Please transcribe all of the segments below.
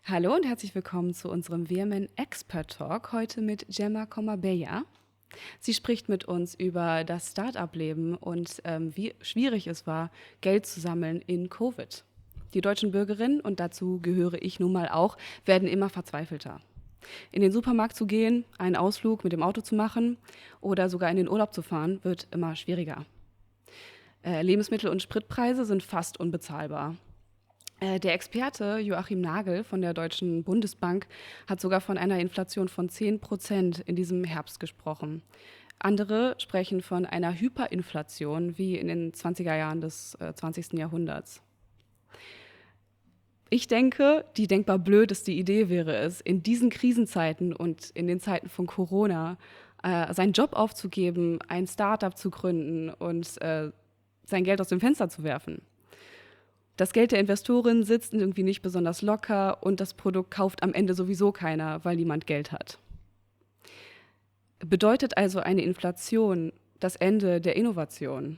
Hallo und herzlich willkommen zu unserem Women Expert Talk, heute mit Gemma Comabella. Sie spricht mit uns über das Start-up-Leben und wie schwierig es war, Geld zu sammeln in Covid. Die deutschen Bürgerinnen, und dazu gehöre ich nun mal auch, werden immer verzweifelter. In den Supermarkt zu gehen, einen Ausflug mit dem Auto zu machen oder sogar in den Urlaub zu fahren, wird immer schwieriger. Lebensmittel- und Spritpreise sind fast unbezahlbar. Der Experte Joachim Nagel von der Deutschen Bundesbank hat sogar von einer Inflation von 10% in diesem Herbst gesprochen. Andere sprechen von einer Hyperinflation wie in den 20er Jahren des 20. Jahrhunderts. Ich denke, die denkbar blödeste Idee wäre es, in diesen Krisenzeiten und in den Zeiten von Corona seinen Job aufzugeben, ein Start-up zu gründen und sein Geld aus dem Fenster zu werfen. Das Geld der Investoren sitzt irgendwie nicht besonders locker und das Produkt kauft am Ende sowieso keiner, weil niemand Geld hat. Bedeutet also eine Inflation das Ende der Innovation?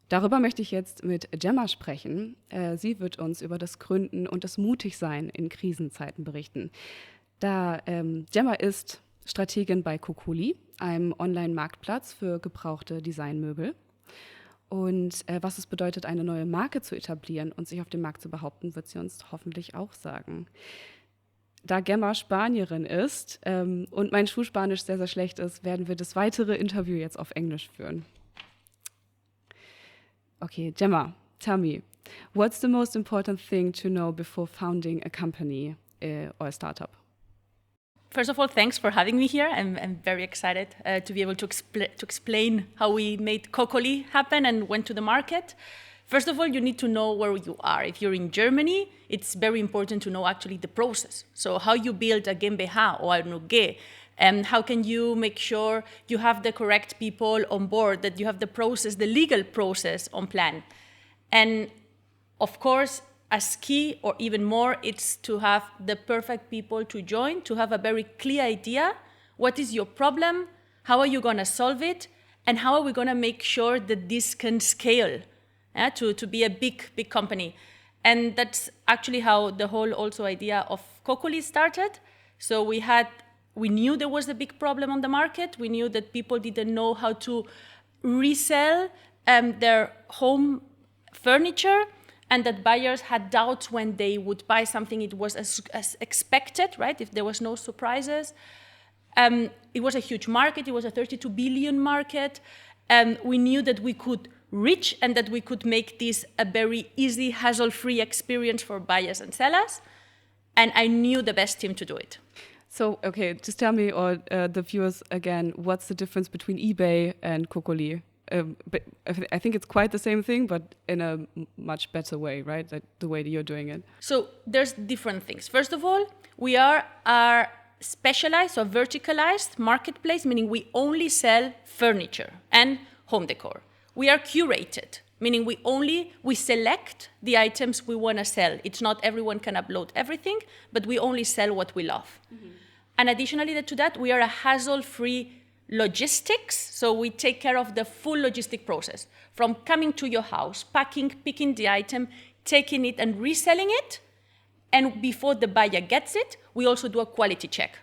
Darüber möchte ich jetzt mit Gemma sprechen. Sie wird uns über das Gründen und das Mutigsein in Krisenzeiten berichten. Gemma ist Strategin bei Cocoli, einem Online-Marktplatz für gebrauchte Designer-Möbel. Und was es bedeutet, eine neue Marke zu etablieren und sich auf dem Markt zu behaupten, wird sie uns hoffentlich auch sagen. Da Gemma Spanierin ist und mein Schulspanisch sehr, sehr schlecht ist, werden wir das weitere Interview jetzt auf Englisch führen. Okay, Gemma, tell me, what's the most important thing to know before founding a company or a startup? First of all, thanks for having me here. I'm very excited to be able to explain how we made Cocoli happen and went to the market. First of all, you need to know where you are. If you're in Germany, it's very important to know actually the process. So how you build a GmbH or a UG, and how can you make sure you have the correct people on board, that you have the process, the legal process on plan. And of course, as key or even more, it's to have the perfect people to join, to have a very clear idea. What is your problem? How are you going to solve it? And how are we going to make sure that this can scale to be a big company? And that's actually how the whole also idea of Cocoli started. So we knew there was a big problem on the market. We knew that people didn't know how to resell their home furniture, and that buyers had doubts when they would buy something it was as expected, right? If there was no surprises. It was a huge market. It was a 32 billion market. We knew that we could reach and that we could make this a very easy, hassle-free experience for buyers and sellers. And I knew the best team to do it. So, okay, just tell me, or the viewers again, what's the difference between eBay and Cocoli? But I think it's quite the same thing, but in a much better way, right? Like the way that you're doing it. So there's different things. First of all, we are specialized or verticalized marketplace, meaning we only sell furniture and home decor. We are curated, meaning we select the items we want to sell. It's not everyone can upload everything, but we only sell what we love. Mm-hmm. And additionally to that, we are a hassle-free logistics, so we take care of the full logistic process, from coming to your house, packing, picking the item, taking it and reselling it, and before the buyer gets it, we also do a quality check.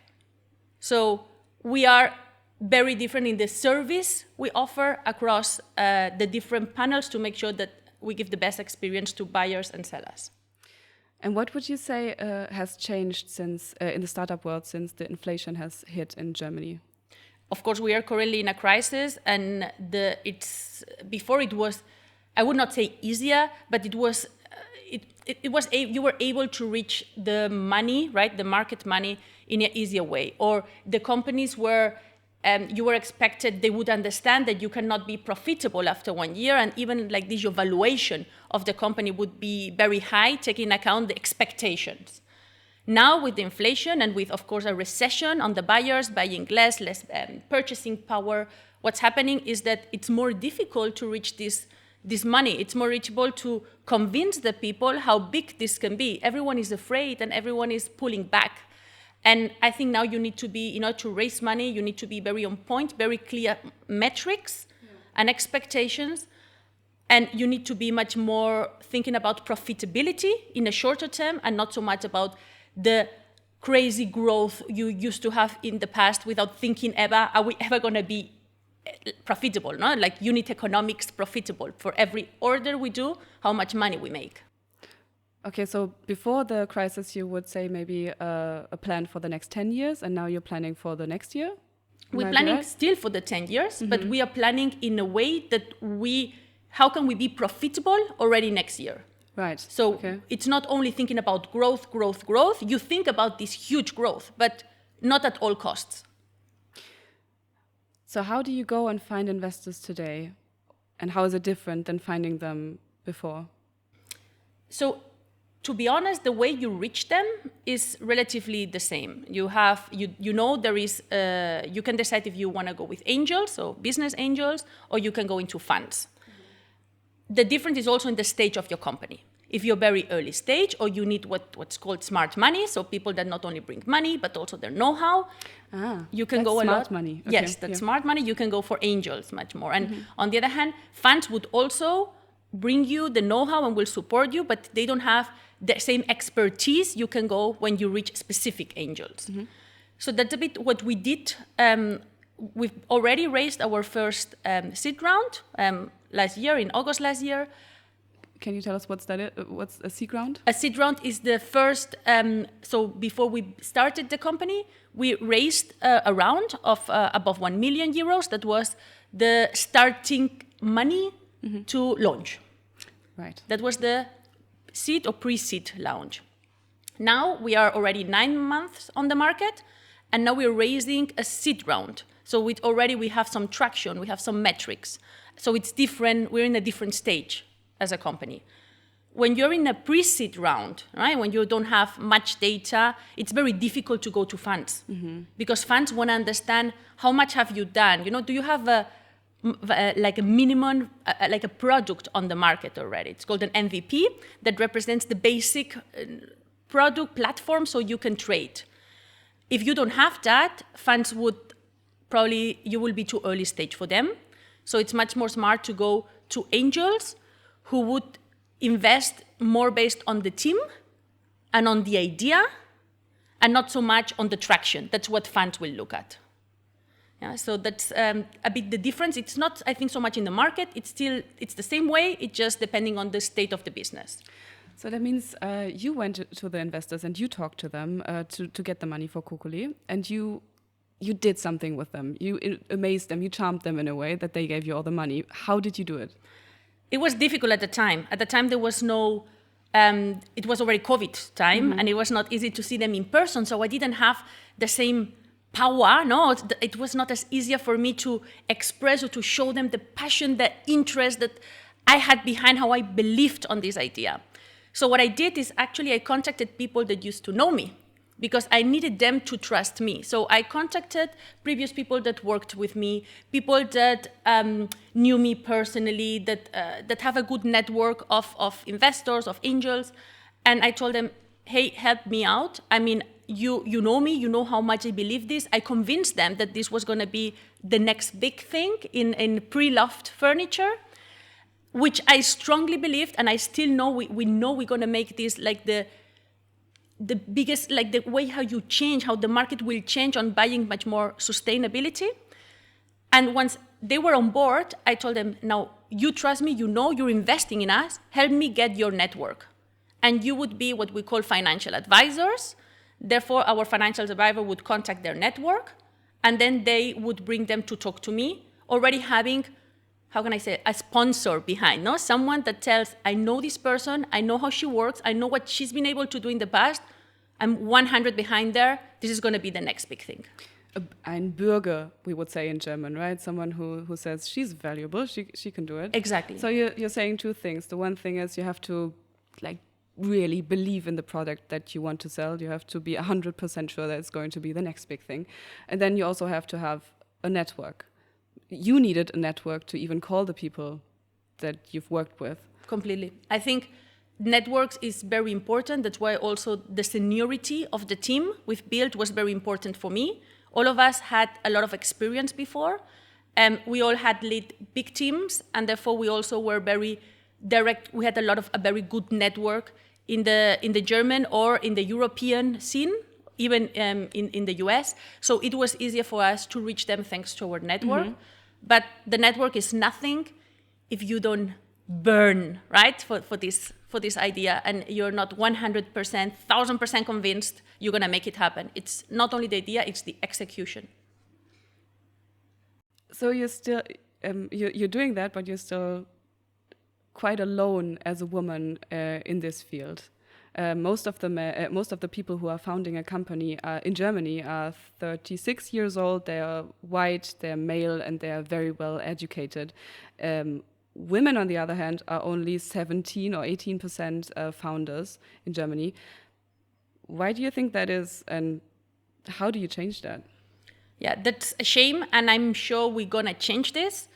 So we are very different in the service we offer across the different panels to make sure that we give the best experience to buyers and sellers. And what would you say has changed since in the startup world since the inflation has hit in Germany? Of course, we are currently in a crisis, and before it was, I would not say easier, but you were able to reach the money, right, the market money, in an easier way. Or the companies were, you were expected, they would understand that you cannot be profitable after 1 year, and even like this, your valuation of the company would be very high, taking into account the expectations. Now with the inflation and with, of course, a recession on the buyers, buying less purchasing power, what's happening is that it's more difficult to reach this money. It's more reachable to convince the people how big this can be. Everyone is afraid and everyone is pulling back. And I think now you need to be, to raise money, you need to be very on point, very clear metrics and expectations. And you need to be much more thinking about profitability in a shorter term and not so much about the crazy growth you used to have in the past without thinking ever, are we ever going to be profitable, no? Like unit economics profitable for every order we do, how much money we make. Okay, so before the crisis, you would say maybe a plan for the next 10 years, and now you're planning for the next year? We're planning still for the 10 years, but we are planning in a way that how can we be profitable already next year? Right. So it's not only thinking about growth. You think about this huge growth, but not at all costs. So how do you go and find investors today? And how is it different than finding them before? So to be honest, the way you reach them is relatively the same. You can decide if you want to go with angels, so business angels, or you can go into funds. The difference is also in the stage of your company. If you're very early stage, or you need what's called smart money, so people that not only bring money, but also their know-how, you can go a lot. Smart money. Okay. Yes, that's smart money. You can go for angels much more. And on the other hand, funds would also bring you the know-how and will support you, but they don't have the same expertise. You can go when you reach specific angels. So that's a bit what we did. We've already raised our first seed round last year, in August last year. Can you tell us what's a seed round? A seed round is the first, so before we started the company, we raised a round of above 1 million euros. That was the starting money to launch. Right. That was the seed or pre-seed launch. Now we are already 9 months on the market, and now we're raising a seed round. So we have some traction, we have some metrics. So it's different, we're in a different stage as a company. When you're in a pre-seed round, right, when you don't have much data, it's very difficult to go to funds because funds want to understand how much have you done. Do you have a minimum, like a product on the market already? It's called an MVP that represents the basic product platform so you can trade. If you don't have that, funds you will be too early stage for them. So it's much more smart to go to angels who would invest more based on the team and on the idea and not so much on the traction. That's what funds will look at. Yeah, so that's a bit the difference. It's not, I think, so much in the market. It's the same way. It's just depending on the state of the business. So that means you went to the investors and you talked to them to get the money for Cocoli, and you did something with them. You amazed them. You charmed them in a way that they gave you all the money. How did you do it? It was difficult at the time. At the time, there was no, it was already COVID time, and it was not easy to see them in person, so I didn't have the same power. No, it was not as easier for me to express or to show them the passion, the interest that I had behind how I believed on this idea. So what I did is actually I contacted people that used to know me because I needed them to trust me. So I contacted previous people that worked with me, people that knew me personally, that have a good network of investors, of angels. And I told them, hey, help me out. I mean, you know me, you know how much I believe this. I convinced them that this was going to be the next big thing in pre-loved furniture, which I strongly believed, and I still know we know we're going to make this like the biggest, like the way how you change, how the market will change on buying much more sustainability. And once they were on board, I told them, now you trust me, you know you're investing in us, help me get your network. And you would be what we call financial advisors. Therefore, our financial advisor would contact their network, and then they would bring them to talk to me, already having, how can I say, a sponsor behind, no? Someone that tells, I know this person, I know how she works, I know what she's been able to do in the past, I'm 100 behind there, this is going to be the next big thing. Ein Bürger, we would say in German, right? Someone who says she's valuable, she can do it. Exactly. So you're saying two things. The one thing is you have to really believe in the product that you want to sell. You have to be 100% sure that it's going to be the next big thing. And then you also have to have a network. You needed a network to even call the people that you've worked with. Completely. I think networks is very important. That's why also the seniority of the team we've built was very important for me. All of us had a lot of experience before, We all had lead big teams, and therefore we also were very direct. We had a very good network in the German or in the European scene, even in the US. So it was easier for us to reach them thanks to our network. But the network is nothing if you don't burn, right, for this idea, and you're not 100%, 1,000% convinced you're going to make it happen. It's not only the idea, it's the execution. So you're still, you're doing that, but you're still quite alone as a woman in this field. Most of the people who are founding a company in Germany are 36 years old. They are white, they're male, and they are very well educated. Women, on the other hand, are only 17 or 18% founders in Germany. Why do you think that is, and how do you change that? Yeah, that's a shame, and I'm sure we're gonna change this.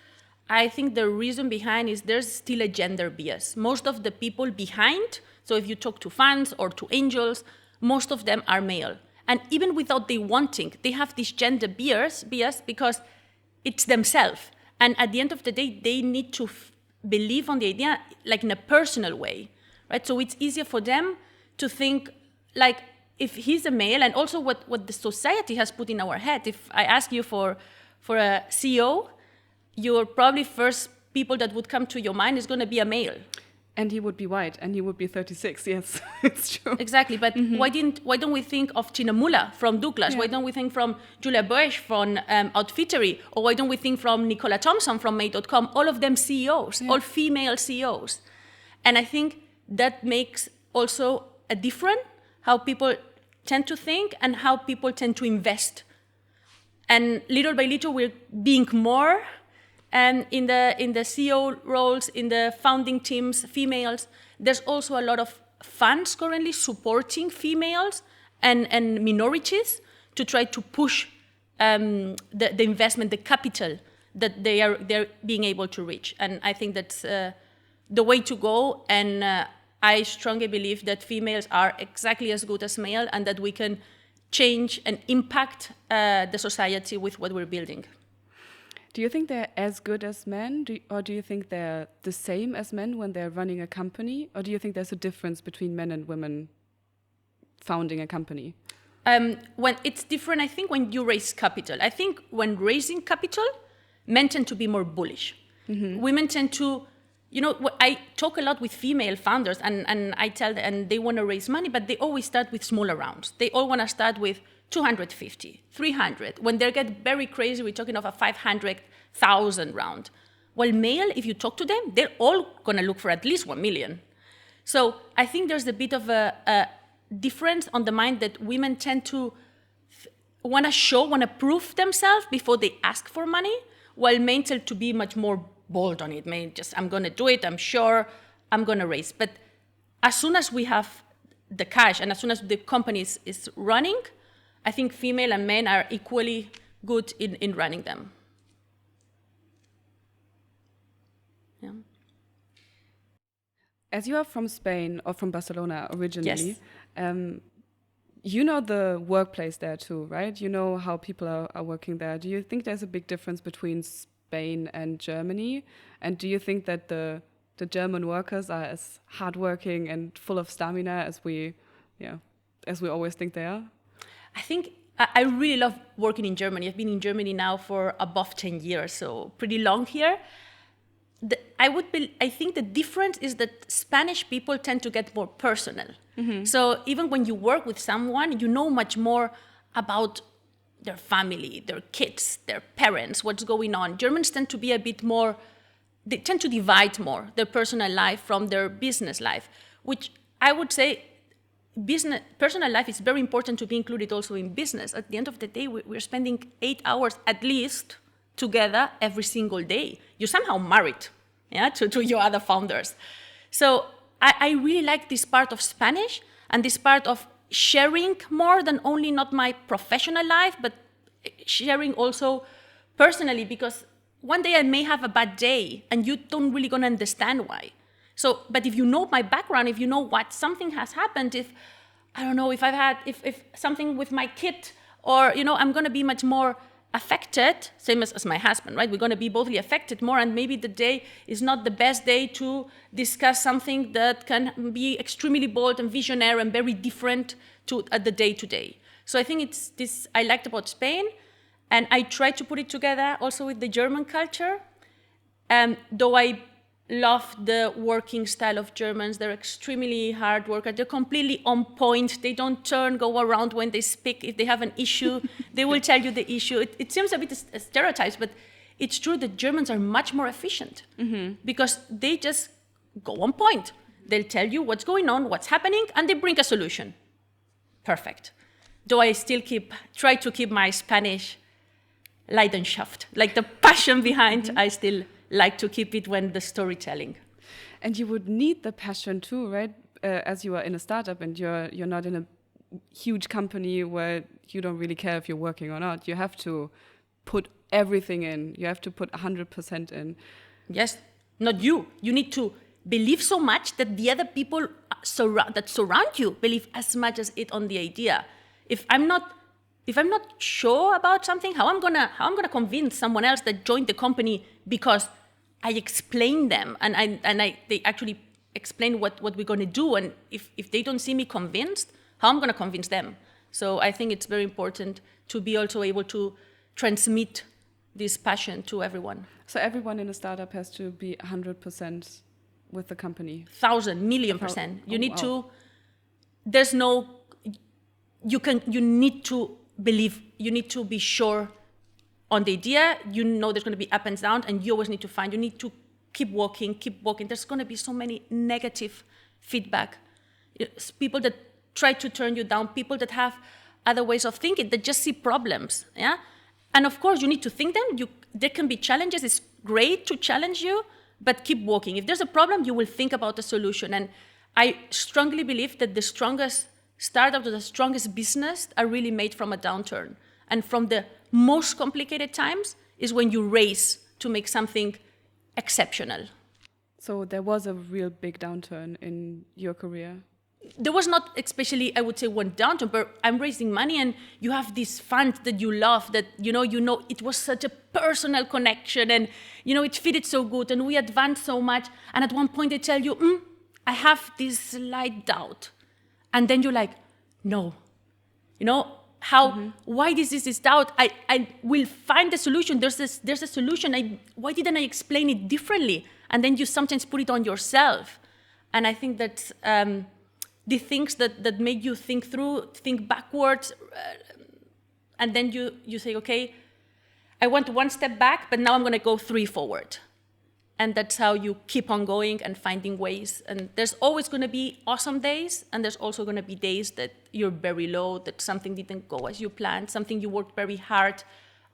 I think the reason behind is there's still a gender bias. Most of the people behind, so if you talk to funds or to angels, most of them are male. And even without they wanting, they have this gender bias because it's themselves. And at the end of the day, they need to believe on the idea like in a personal way, right? So it's easier for them to think like, if he's a male, and also what the society has put in our head, if I ask you for a CEO, your probably first people that would come to your mind is going to be a male. And he would be white, and he would be 36, yes, it's true. Exactly, but why don't we think of Tina Muller from Douglas? Yeah. Why don't we think from Julia Boesch from Outfittery? Or why don't we think from Nicola Thompson from Made.com? All of them CEOs, all female CEOs. And I think that makes also a difference how people tend to think and how people tend to invest. And little by little, we're being more in the CEO roles, in the founding teams, females. There's also a lot of funds currently supporting females and minorities to try to push the investment, the capital that they're being able to reach. And I think that's the way to go. And I strongly believe that females are exactly as good as male, and that we can change and impact the society with what we're building. Do you think they're as good as men, or do you think they're the same as men when they're running a company? Or do you think there's a difference between men and women founding a company? When it's different, I think, when you raise capital. I think when raising capital, men tend to be more bullish. Women tend to, I talk a lot with female founders, and I tell them, and they want to raise money, but they always start with smaller rounds. They all want to start with 250, 300. When they get very crazy, we're talking of a 500,000 round. While male, if you talk to them, they're all going to look for at least 1 million. So I think there's a bit of a difference on the mind that women tend to want to prove themselves before they ask for money, while men tend to be much more bold on it. I'm going to do it, I'm sure, I'm going to raise. But as soon as we have the cash and as soon as the company is running, I think female and men are equally good in running them. Yeah. As you are from Spain or from Barcelona originally, Yes. You know the workplace there too, right? You know how people are working there. Do you think there's a big difference between Spain and Germany? And do you think that the German workers are as hardworking and full of stamina as we always think they are? I think I really love working in Germany. I've been in Germany now for above 10 years, so pretty long here. I think the difference is that Spanish people tend to get more personal. So even when you work with someone, you know much more about their family, their kids, their parents, what's going on. Germans tend to be a bit more, they tend to divide more their personal life from their business life, which I would say personal life is very important to be included also in business. At the end of the day, we're spending 8 hours at least together every single day. You're somehow married, to your other founders. So I really like this part of Spanish and this part of sharing more than only not my professional life, but sharing also personally, because one day I may have a bad day and you don't really gonna understand why. So, but if you know my background, if you know what something has happened, if something with my kid, or, I'm gonna be much more affected, same as my husband, right? We're going to be bothly affected more, and maybe the day is not the best day to discuss something that can be extremely bold and visionary and very different at the day-to-day. So I think it's this I liked about Spain, and I tried to put it together also with the German culture. Though I love the working style of Germans, they're extremely hard workers. They're completely on point. They don't go around when they speak. If they have an issue, they will tell you the issue. It seems a bit a stereotype, but it's true that Germans are much more efficient because they just go on point. They'll tell you what's going on, what's happening, and they bring a solution. Perfect. Though I still try to keep my Spanish Leidenschaft, like the passion behind, I still like to keep it when the storytelling. And you would need the passion too, right? As you are in a startup and you're not in a huge company where you don't really care if you're working or not. You have to put everything in. You have to put 100% in. Yes, not you. You need to believe so much that the other people that surround you believe as much as it on the idea. If I'm not sure about something, how I'm gonna convince someone else that joined the company because I explain them and they actually explain what we're gonna do, and if they don't see me convinced, how I'm gonna convince them? So I think it's very important to be also able to transmit this passion to everyone. So everyone in a startup has to be 100% with the company. 1,000,000,000%. You need to. There's no. You need to believe. You need to be sure on the idea. You know there's going to be up and down, and you always need to find. You need to keep walking. There's going to be so many negative feedback. It's people that try to turn you down. People that have other ways of thinking that just see problems. Yeah, and of course you need to think them. There can be challenges. It's great to challenge you. But keep walking. If there's a problem, you will think about a solution. And I strongly believe that the strongest startups, the strongest business are really made from a downturn. And from the most complicated times is when you race to make something exceptional. So there was a real big downturn in your career? There was not especially, I would say, one downturn, but I'm raising money and you have this fund that you love, that you know it was such a personal connection and it fitted so good and we advanced so much. And at one point they tell you, I have this slight doubt. And then you're like, no, why is this doubt? I will find the solution. There's a solution. Why didn't I explain it differently? And then you sometimes put it on yourself. And I think that the things that make you think backwards, and then you say, okay, I went one step back, but now I'm going to go 3 forward. And that's how you keep on going and finding ways. And there's always going to be awesome days, and there's also going to be days that you're very low, that something didn't go as you planned, something you worked very hard,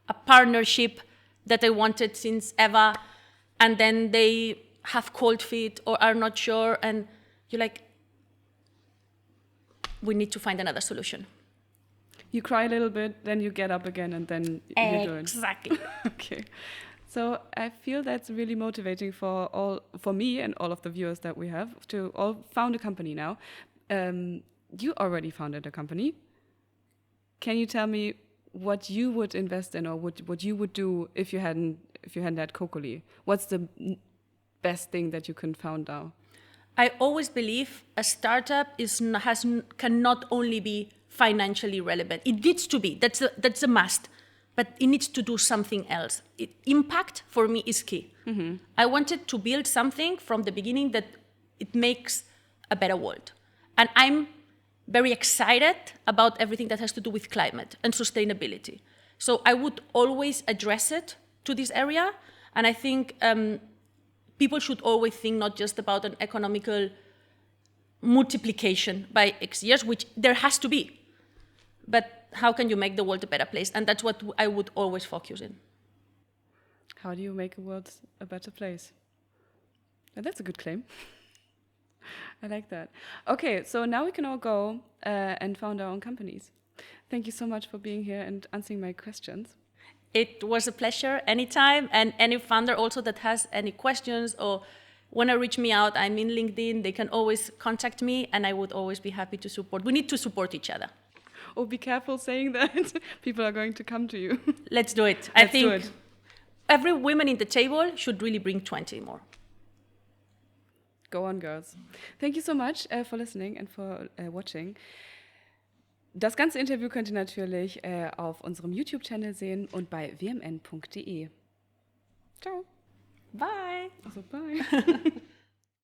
a partnership that I wanted since ever, and then they have cold feet or are not sure, and you're like, we need to find another solution. You cry a little bit, then you get up again, and then you do it. Exactly. Okay. So I feel that's really motivating for me and all of the viewers that we have to all found a company now. You already founded a company. Can you tell me what you would invest in, or what you would do if you hadn't had Cocoli? What's the best thing that you can found now? I always believe a startup can not only be financially relevant. It needs to be. That's a must. But it needs to do something else. Impact for me is key. Mm-hmm. I wanted to build something from the beginning that it makes a better world. And I'm very excited about everything that has to do with climate and sustainability. So I would always address it to this area. And I think people should always think not just about an economical multiplication by X years, which there has to be, but how can you make the world a better place? And that's what I would always focus in. How do you make a world a better place? And that's a good claim. I like that. Okay, so now we can all go and found our own companies. Thank you so much for being here and answering my questions. It was a pleasure anytime, and any founder also that has any questions or want to reach me out, I'm in LinkedIn, they can always contact me and I would always be happy to support. We need to support each other. Oh, be careful saying that. People are going to come to you. Let's do it. Let's do it. Every woman in the table should really bring 20 more. Go on, girls. Thank you so much for listening and for watching. Das ganze Interview könnt ihr natürlich auf unserem YouTube-Channel sehen und bei wmn.de. Ciao. Bye. Also, bye.